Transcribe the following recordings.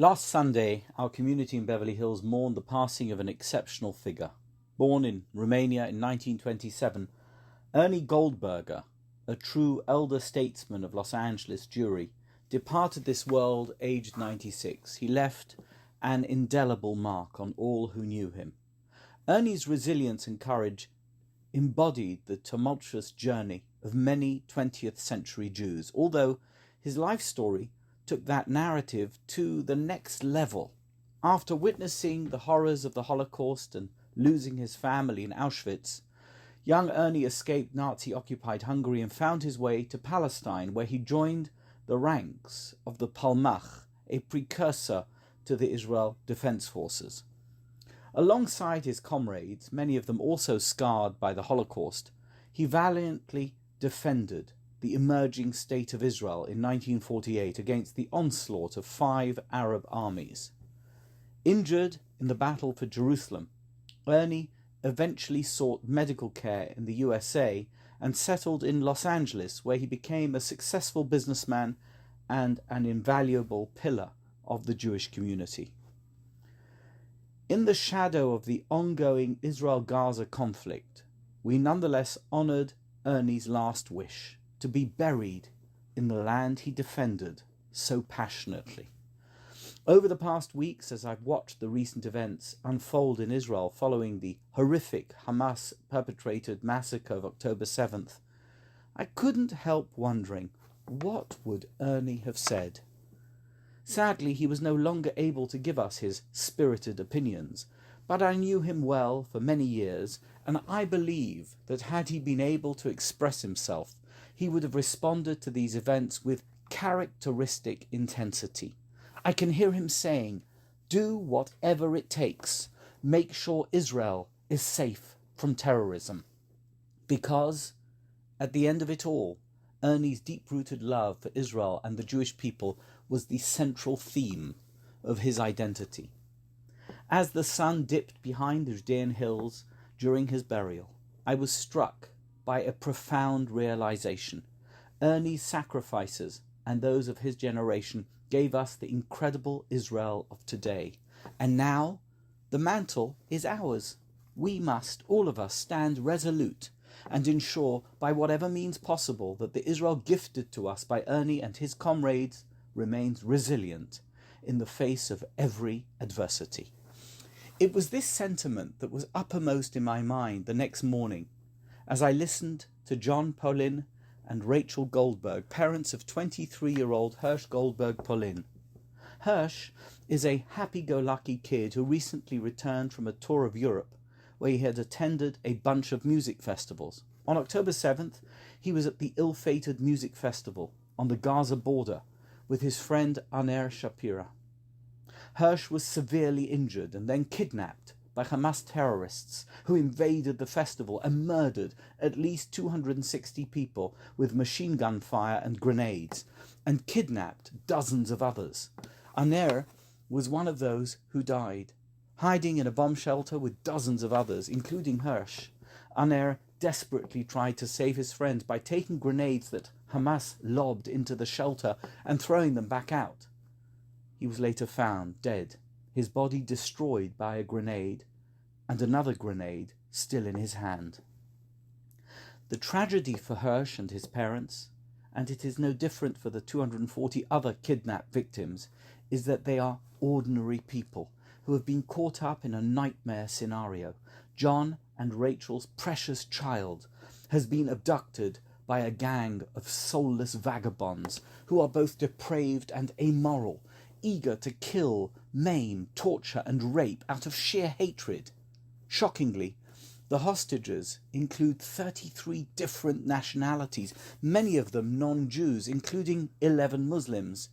Last Sunday, our community in Beverly Hills mourned the passing of an exceptional figure. Born in Romania in 1927, Ernie Goldberger, a true elder statesman of Los Angeles Jewry, departed this world aged 96. He left an indelible mark on all who knew him. Ernie's resilience and courage embodied the tumultuous journey of many 20th century Jews, although his life story took that narrative to the next level. After witnessing the horrors of the Holocaust and losing his family in Auschwitz, young Ernie escaped Nazi-occupied Hungary and found his way to Palestine, where he joined the ranks of the Palmach, a precursor to the Israel Defense Forces. Alongside his comrades, many of them also scarred by the Holocaust, he valiantly defended the emerging state of Israel in 1948 against the onslaught of 5 Arab armies. Injured in the battle for Jerusalem, Ernie eventually sought medical care in the USA and settled in Los Angeles, where he became a successful businessman and an invaluable pillar of the Jewish community. In the shadow of the ongoing Israel-Gaza conflict, we nonetheless honored Ernie's last wish: to be buried in the land he defended so passionately. Over the past weeks, as I've watched the recent events unfold in Israel following the horrific Hamas-perpetrated massacre of October 7th, I couldn't help wondering, what would Ernie have said? Sadly, he was no longer able to give us his spirited opinions, but I knew him well for many years, and I believe that had he been able to express himself, he would have responded to these events with characteristic intensity. I can hear him saying, "Do whatever it takes. Make sure Israel is safe from terrorism." Because, at the end of it all, Ernie's deep-rooted love for Israel and the Jewish people was the central theme of his identity. As the sun dipped behind the Judean hills during his burial, I was struck by a profound realization. Ernie's sacrifices and those of his generation gave us the incredible Israel of today. And now the mantle is ours. We must, all of us, stand resolute and ensure, by whatever means possible, that the Israel gifted to us by Ernie and his comrades remains resilient in the face of every adversity. It was this sentiment that was uppermost in my mind the next morning as I listened to John Polin and Rachel Goldberg, parents of 23-year-old Hirsch Goldberg-Polin. Hirsch is a happy-go-lucky kid who recently returned from a tour of Europe where he had attended a bunch of music festivals. On October 7th, he was at the ill-fated music festival on the Gaza border with his friend Aner Shapira. Hirsch was severely injured and then kidnapped by Hamas terrorists who invaded the festival and murdered at least 260 people with machine gun fire and grenades, and kidnapped dozens of others. Aner was one of those who died. Hiding in a bomb shelter with dozens of others, including Hirsch, Aner desperately tried to save his friends by taking grenades that Hamas lobbed into the shelter and throwing them back out. He was later found dead, his body destroyed by a grenade, and another grenade still in his hand. The tragedy for Hirsch and his parents, and it is no different for the 240 other kidnapped victims, is that they are ordinary people who have been caught up in a nightmare scenario. John and Rachel's precious child has been abducted by a gang of soulless vagabonds who are both depraved and amoral, eager to kill, maim, torture and rape out of sheer hatred. Shockingly, the hostages include 33 different nationalities, many of them non-Jews, including 11 Muslims,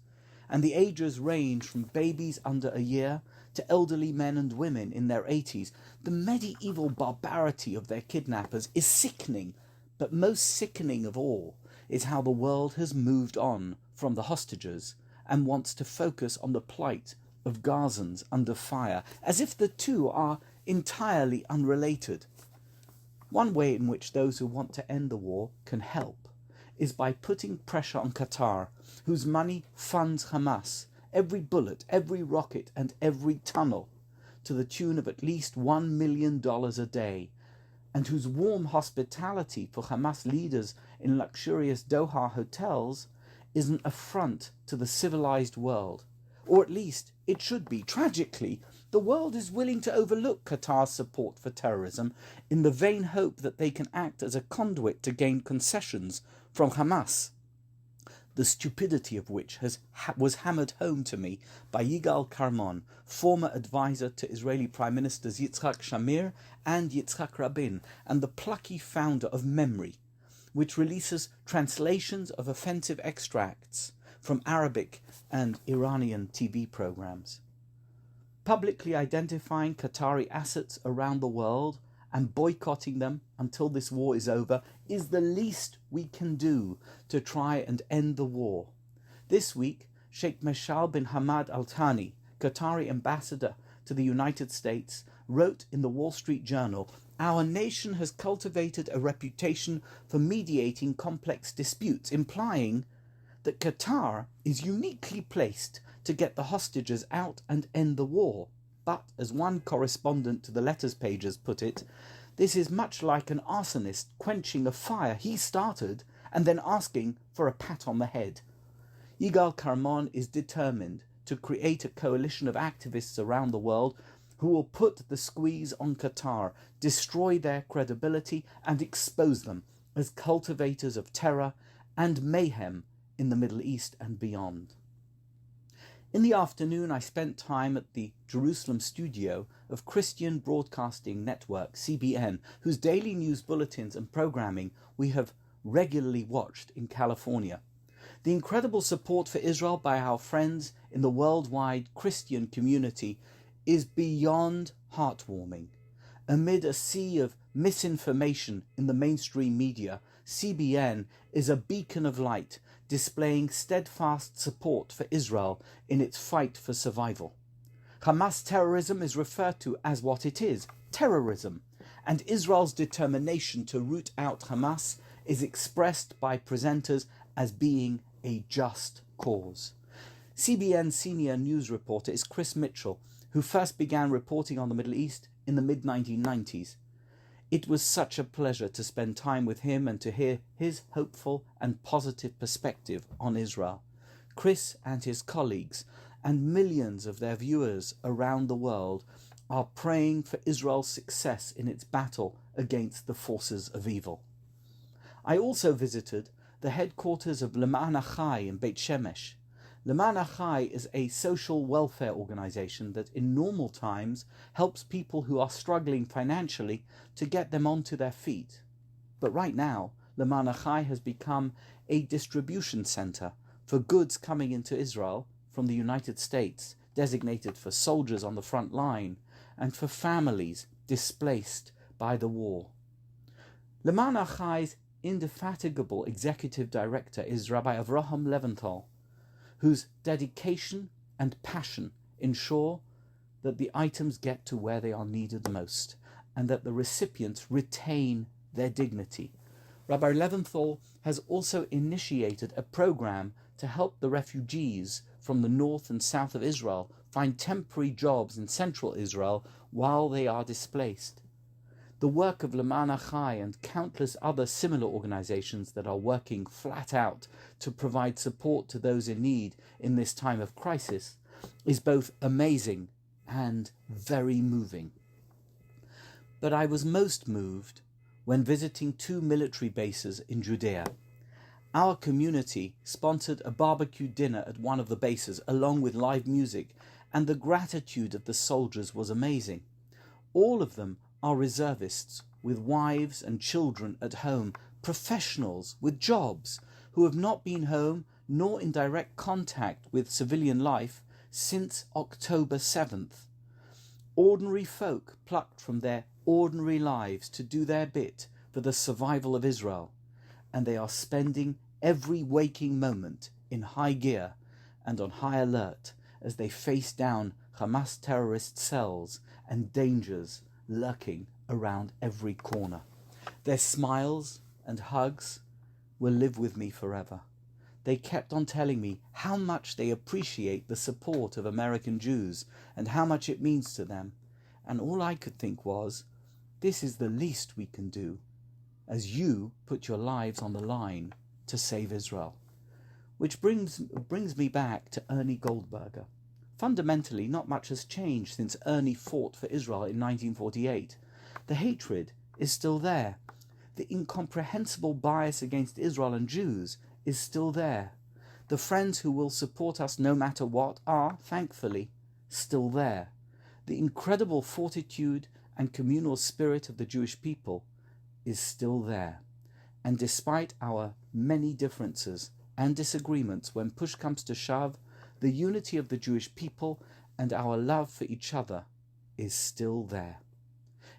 and the ages range from babies under a year to elderly men and women in their 80s. The medieval barbarity of their kidnappers is sickening, but most sickening of all is how the world has moved on from the hostages and wants to focus on the plight of Gazans under fire, as if the two are entirely unrelated. One way in which those who want to end the war can help is by putting pressure on Qatar, whose money funds Hamas every bullet, every rocket, and every tunnel, to the tune of at least $1 million a day, and whose warm hospitality for Hamas leaders in luxurious Doha hotels is an affront to the civilized world. Or at least it should be. Tragically, the world is willing to overlook Qatar's support for terrorism in the vain hope that they can act as a conduit to gain concessions from Hamas, the stupidity of which was hammered home to me by Yigal Karmon, former advisor to Israeli Prime Ministers Yitzhak Shamir and Yitzhak Rabin, and the plucky founder of Memory, which releases translations of offensive extracts from Arabic and Iranian TV programs. Publicly identifying Qatari assets around the world and boycotting them until this war is over is the least we can do to try and end the war. This week, Sheikh Meshal bin Hamad Al Thani, Qatari ambassador to the United States, wrote in the Wall Street Journal, "Our nation has cultivated a reputation for mediating complex disputes," implying that Qatar is uniquely placed to get the hostages out and end the war. But, as one correspondent to the letters pages put it, this is much like an arsonist quenching a fire he started and then asking for a pat on the head. Yigal Karmon is determined to create a coalition of activists around the world who will put the squeeze on Qatar, destroy their credibility, and expose them as cultivators of terror and mayhem in the Middle East and beyond. In the afternoon, I spent time at the Jerusalem studio of Christian Broadcasting Network, CBN, whose daily news bulletins and programming we have regularly watched in California. The incredible support for Israel by our friends in the worldwide Christian community is beyond heartwarming. Amid a sea of misinformation in the mainstream media, CBN is a beacon of light, displaying steadfast support for Israel in its fight for survival. Hamas terrorism is referred to as what it is, terrorism, and Israel's determination to root out Hamas is expressed by presenters as being a just cause. CBN senior news reporter is Chris Mitchell, who first began reporting on the Middle East in the mid-1990s. It was such a pleasure to spend time with him and to hear his hopeful and positive perspective on Israel. Chris and his colleagues and millions of their viewers around the world are praying for Israel's success in its battle against the forces of evil. I also visited the headquarters of Leman Achai in Beit Shemesh. Leman Achai is a social welfare organization that in normal times helps people who are struggling financially to get them onto their feet. But right now, Leman Achai has become a distribution center for goods coming into Israel from the United States, designated for soldiers on the front line and for families displaced by the war. Leman Achai's indefatigable executive director is Rabbi Avraham Leventhal, whose dedication and passion ensure that the items get to where they are needed most and that the recipients retain their dignity. Rabbi Leventhal has also initiated a program to help the refugees from the north and south of Israel find temporary jobs in central Israel while they are displaced. The work of Leman Achai and countless other similar organizations that are working flat out to provide support to those in need in this time of crisis is both amazing and very moving. But I was most moved when visiting 2 military bases in Judea. Our community sponsored a barbecue dinner at one of the bases along with live music, and the gratitude of the soldiers was amazing. All of them are reservists with wives and children at home, professionals with jobs who have not been home nor in direct contact with civilian life since October 7th. Ordinary folk plucked from their ordinary lives to do their bit for the survival of Israel, and they are spending every waking moment in high gear and on high alert as they face down Hamas terrorist cells and dangers lurking around every corner. Their smiles and hugs will live with me forever. they kept on telling me how much they appreciate the support of American Jews and how much it means to them. And all I could think was, this is the least we can do, as you put your lives on the line to save Israel. Which brings me back to Ernie Goldberger. Fundamentally, not much has changed since Ernie fought for Israel in 1948. The hatred is still there. The incomprehensible bias against Israel and Jews is still there. The friends who will support us no matter what are, thankfully, still there. The incredible fortitude and communal spirit of the Jewish people is still there. And despite our many differences and disagreements, when push comes to shove, the unity of the Jewish people and our love for each other is still there.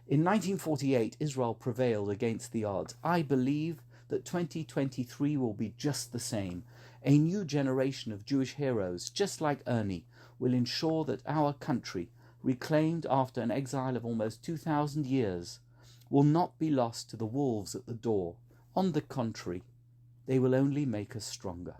In 1948, Israel prevailed against the odds. I believe that 2023 will be just the same. A new generation of Jewish heroes, just like Ernie, will ensure that our country, reclaimed after an exile of almost 2,000 years, will not be lost to the wolves at the door. On the contrary, they will only make us stronger.